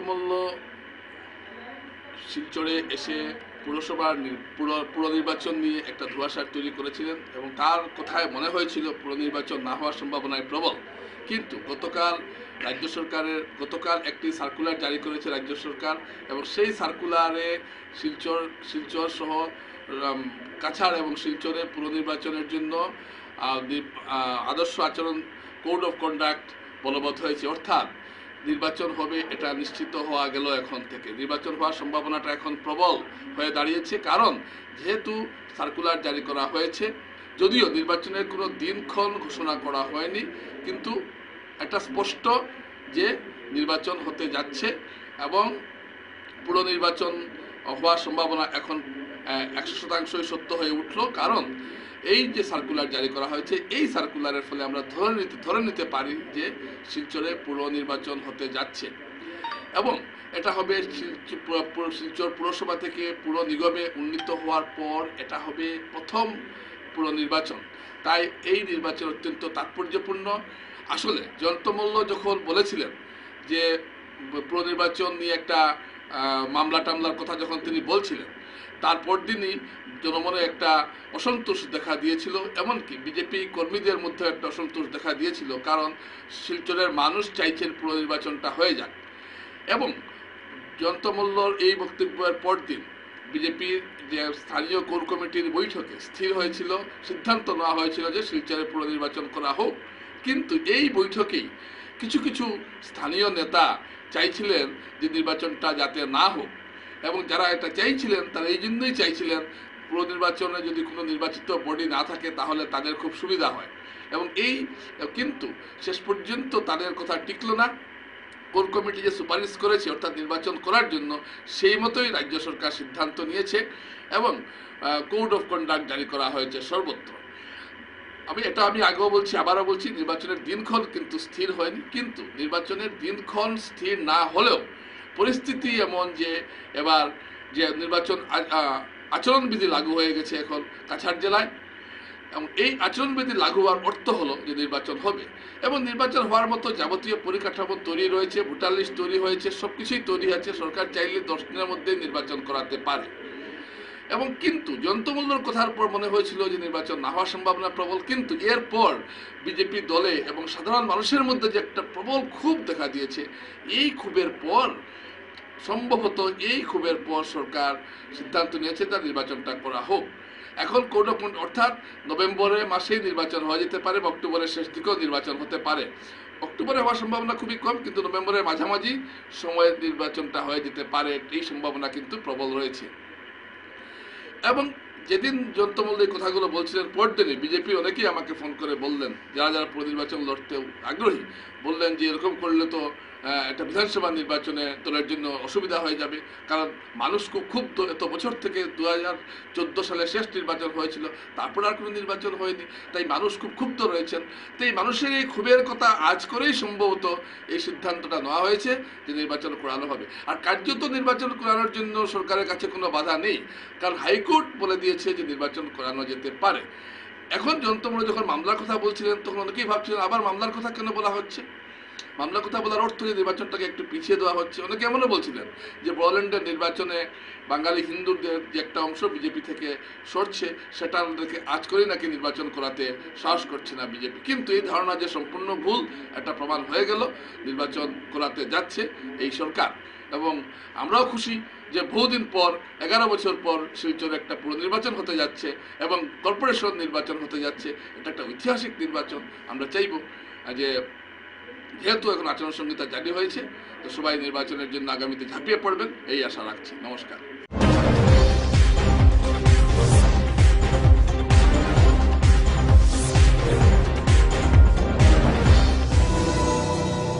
মল্ল শিলচরে এসে পুরসভার পুরো নির্বাচন নিয়ে একটা ধোঁয়াশা তৈরি করেছিলেন এবং তার কথায় মনে হয়েছিল পুরো নির্বাচন না হওয়ার সম্ভাবনায় প্রবল। কিন্তু গতকাল একটি সার্কুলার জারি করেছে রাজ্য সরকার এবং সেই সার্কুলারে শিলচর সহ কাছাড় এবং শিলচরে পুরো নির্বাচনের জন্য আদর্শ আচরণ কোড অফ কন্ডাক্ট বলবৎ হয়েছে, অর্থাৎ নির্বাচন হবে এটা নিশ্চিত হওয়া গেল। এখন থেকে নির্বাচন হওয়ার সম্ভাবনাটা এখন প্রবল হয়ে দাঁড়িয়েছে, কারণ যেহেতু সার্কুলার জারি করা হয়েছে, যদিও নির্বাচনের কোনো দিনক্ষণ ঘোষণা করা হয়নি, কিন্তু একটা স্পষ্ট যে নির্বাচন হতে যাচ্ছে এবং পুরো নির্বাচন হওয়ার সম্ভাবনা এখন 100% সত্য হয়ে উঠল। কারণ এই যে সার্কুলার জারি করা হয়েছে, এই সার্কুলারের ফলে আমরা ধরে নিতে পারি যে শিলচরে পুরো নির্বাচন হতে যাচ্ছে এবং এটা হবে শিলচর পুরসভা থেকে পুরো নিগমে উন্নীত হওয়ার পর এটা হবে প্রথম পুরো নির্বাচন। তাই এই নির্বাচন অত্যন্ত তাৎপর্যপূর্ণ। আসলে জয়ন্ত মল্ল যখন বলেছিলেন যে পুরো নির্বাচন নিয়ে একটা মামলার কথা যখন তিনি বলছিলেন, তারপর দিনই জনমনে একটা অসন্তোষ দেখা দিয়েছিল, এমনকি বিজেপি কর্মীদের মধ্যে একটা অসন্তোষ দেখা দিয়েছিল, কারণ শিলচরের মানুষ চাইছেন পুরো নির্বাচনটা হয়ে যাক। এবং জয়ন্ত মল্লর এই বক্তব্যের পরদিন বিজেপির যে স্থানীয় কোর কমিটির বৈঠকে সিদ্ধান্ত নেওয়া হয়েছিল যে শিলচরে পুরো নির্বাচন করা হোক। কিন্তু এই বৈঠকেই কিছু স্থানীয় নেতা চাইছিলেন যে নির্বাচনটা যাতে না হোক, এবং যারা এটা চাইছিলেন তারা এই জন্যই চাইছিলেন পুরো নির্বাচনে যদি কোনো নির্বাচিত বডি না থাকে তাহলে তাদের খুব সুবিধা হয়, এবং কিন্তু শেষ পর্যন্ত তাদের কথা টিকলো না। কোর কমিটি যে সুপারিশ করেছে অর্থাৎ নির্বাচন করার জন্য, সেই মতোই রাজ্য সরকার সিদ্ধান্ত নিয়েছে এবং কোড অফ কন্ডাক্ট জারি করা হয়েছে সর্বত্র। আমি আগেও বলছি, আবারও বলছি, নির্বাচনের দিনক্ষণ কিন্তু স্থির হয়নি। কিন্তু নির্বাচনের দিনক্ষণ স্থির না হলেও পরিস্থিতি এমন যে এবার যে নির্বাচন আচরণবিধি লাগু হয়ে গেছে এখন কাছাড় জেলায়, এবং এই আচরণবিধি লাগু হওয়ার অর্থ হলো যে নির্বাচন হবে এবং নির্বাচন হওয়ার মতো যাবতীয় পরিকাঠামো তৈরি রয়েছে, ভোটার লিস্ট তৈরি হয়েছে, সবকিছুই তৈরি আছে। সরকার চাইলে 10 দিনের মধ্যে নির্বাচন করাতে পারে। এবং কিন্তু জয়ন্ত মল্লর কথার পর মনে হয়েছিল যে নির্বাচন না হওয়ার সম্ভাবনা প্রবল, কিন্তু এরপর বিজেপি দলে এবং সাধারণ মানুষের মধ্যে যে একটা প্রবল ক্ষোভ দেখা দিয়েছে, এই ক্ষোভের পর সম্ভবত সরকার সিদ্ধান্ত নিয়েছে তার নির্বাচনটা করা হোক। এখন কোড অফ অর্থাৎ নভেম্বরের মাসেই নির্বাচন হয়ে যেতে পারে বা অক্টোবরের শেষ দিকেও নির্বাচন হতে পারে। অক্টোবরে হওয়ার সম্ভাবনা খুবই কম, কিন্তু নভেম্বরের মাঝামাঝি সময়ে নির্বাচনটা হয়ে যেতে পারে, এই সম্ভাবনা কিন্তু প্রবল রয়েছে। এবং যেদিন জয়ন্ত মল্ল এই কথাগুলো বলছিলেন, পরদিনই বিজেপি অনেকেই আমাকে ফোন করে বললেন, যারা পুরো নির্বাচন লড়তে আগ্রহী, বললেন যে এরকম করলে তো একটা বিধানসভা নির্বাচনে দলের জন্য অসুবিধা হয়ে যাবে, কারণ মানুষ খুব এত বছর থেকে 2014 সালে শেষ নির্বাচন হয়েছিল, তারপর আর কোনো নির্বাচন হয়নি, তাই মানুষ খুব ক্ষুব্ধ রয়েছেন। তাই মানুষের এই ক্ষোভের কথা আজ করেই সম্ভবত এই সিদ্ধান্তটা নেওয়া হয়েছে যে নির্বাচন করানো হবে। আর কার্যত নির্বাচন করানোর জন্য সরকারের কাছে কোনো বাধা নেই, কারণ হাইকোর্ট বলে দিয়েছে যে নির্বাচন করানো যেতে পারে। এখন জয়ন্ত মল্ল যখন মামলার কথা বলছিলেন, তখন অনেকেই ভাবছিলেন আবার মামলার কথা কেন বলা হচ্ছে। মামলার কথা বলার অর্থ যে নির্বাচনটাকে একটু পিছিয়ে দেওয়া হচ্ছে। অনেকে এমনও বলছিলেন যে বড়োল্যান্ডের নির্বাচনে বাঙালি হিন্দুদের যে একটা অংশ বিজেপি থেকে সরছে, সেটা আমাদেরকে আজ করেই নাকি নির্বাচন করাতে সাহস করছে না বিজেপি। কিন্তু এই ধারণা যে সম্পূর্ণ ভুল, একটা প্রমাণ হয়ে গেল। নির্বাচন করাতে যাচ্ছে এই সরকার, এবং আমরাও খুশি যে বহুদিন পর 11 বছর পর শিলচরে একটা পুরো নির্বাচন হতে যাচ্ছে এবং কর্পোরেশন নির্বাচন হতে যাচ্ছে। এটা একটা ঐতিহাসিক নির্বাচন। আমরা চাইব যে যেহেতু এখন আচরণ সংহিতা জারি হয়েছে, তো সবাই নির্বাচনের জন্য আগামীতে ঝাঁপিয়ে পড়বেন, এই আশা রাখছি। নমস্কার।